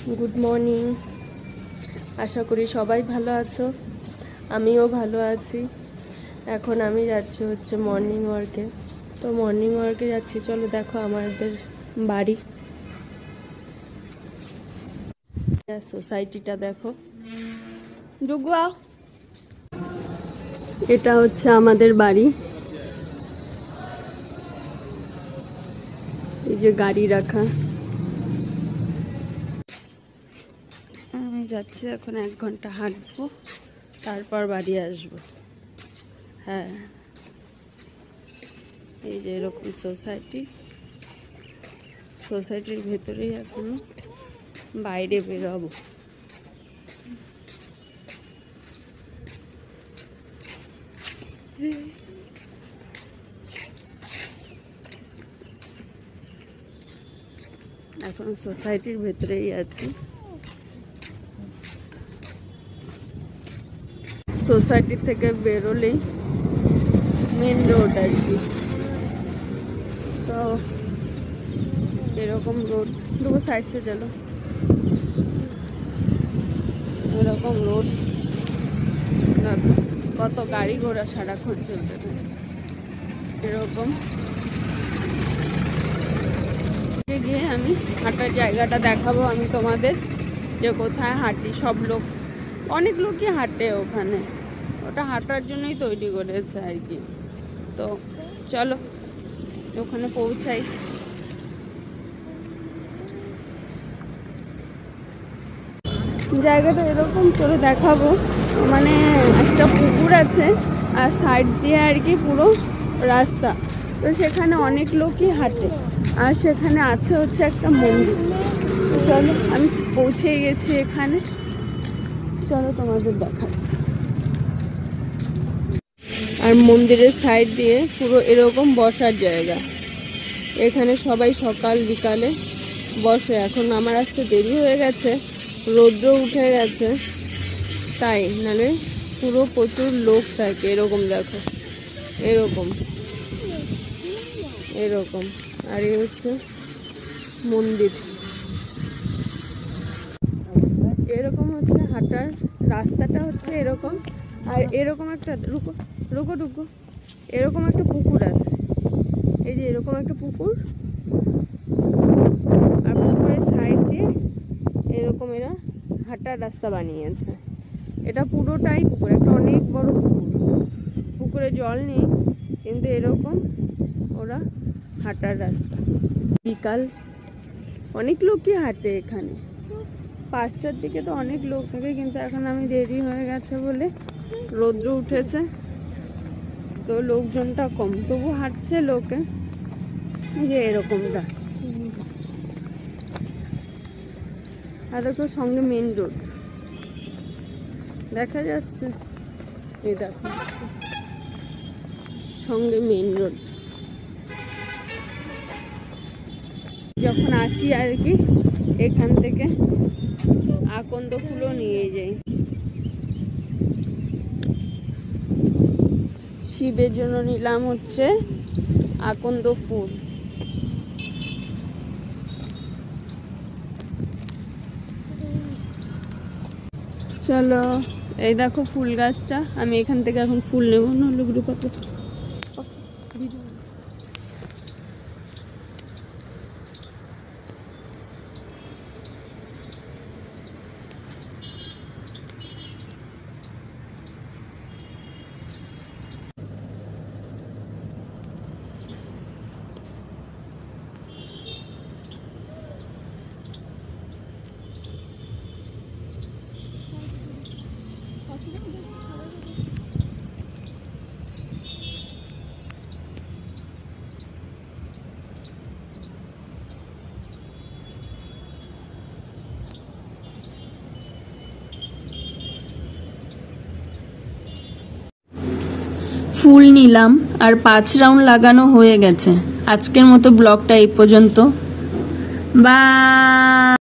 Good morning. আশা করি সবাই ভালো আছো, আমিও ভালো আছি। এখন আমি যাচ্ছি হচ্ছে মর্নিং ওয়ার্কে। তো মর্নিং ওয়ার্কে যাচ্ছি, চলো দেখো আমাদের বাড়ি সোসাইটিটা দেখো। ডুগুয়া, এটা হচ্ছে আমাদের বাড়ি। এই যে গাড়ি রাখা। আমি যাচ্ছি এখন 1 ঘন্টা হাঁটবো, তারপর বাড়ি আসবো। হ্যাঁ, এই যে এরকম সোসাইটির ভেতরেই এখনো, বাইরে বেরোবো। এখন সোসাইটির ভেতরেই আছি। সোসাইটি থেকে বেরোলেই মেন রোড আর কি। তো এরকম রোড, দুটো সাইড সে চলো, এরকম রোড দেখো, কত গাড়ি ঘোড়া সারাক্ষণ চলতে থাকে। এরকম গিয়ে আমি হাঁটার জায়গাটা দেখাবো আমি তোমাদের, যে কোথায় হাঁটি। সব লোক, অনেক লোকই হাঁটে ওখানে, ওটা হাঁটার জন্যই তৈরি করেছে আর কি। তো চলো ওখানে পৌঁছাই। জায়গাটা এরকম করে দেখাবো, মানে একটা পুকুর আছে আর সাইড দিয়ে আর কি পুরো রাস্তা। তো সেখানে অনেক লোকই হাঁটে, আর সেখানে আছে হচ্ছে একটা মন্দির। চলো আমি পৌঁছে গেছি এখানে, চলো তোমাদের দেখাচ্ছি। আর মন্দিরের সাইড দিয়ে পুরো এরকম বসার জায়গা। এখানে সবাই সকাল বিকালে বসে। এখন আমার আসতে দেরি হয়ে গেছে, রৌদ্র উঠে গেছে, তাই নালে পুরো প্রচুর লোক থাকে। এরকম দেখো, এরকম এরকম। আর এই হচ্ছে মন্দির। এরকম হচ্ছে হাঁটার রাস্তাটা হচ্ছে এরকম। আর এরকম একটা রুকো রুকো রুকো, এরকম একটা পুকুর আছে। এই যে এরকম একটা পুকুর, আর পুকুরের সাইড দিয়ে এরকম এরা হাঁটার রাস্তা বানিয়েছে। এটা পুরোটাই পুকুর, একটা অনেক বড় পুকুর। পুকুরে জল নেই, কিন্তু এরকম ওরা হাঁটার রাস্তা। বিকাল অনেক লোকই হাঁটে এখানে। 5টার দিকে তো অনেক লোক থাকে, কিন্তু এখন আমি দেরি হয়ে গেছে বলে, রৌদ্র উঠেছে তো লোকজনটা কম, তবু হাঁটছে লোকে। যে এরকমটা আর দেখো, সঙ্গে মেন রোড দেখা যাচ্ছে। এই দেখো, সঙ্গে মেন রোড। যখন আসি আর কি এখান থেকে আকন্দ ফুলও নিয়ে যাই, শিবের জন্য নিলাম হচ্ছে আকন্দ ফুল। চলো, এই দেখো ফুল গাছটা। আমি এখান থেকে এখন ফুল নেবো, নইলে গ্রুপ আছে। ফুল নিলাম আর 5 রাউন্ড লাগানো হয়ে গেছে। আজকের মতো ব্লগটা এই পর্যন্ত। বাই।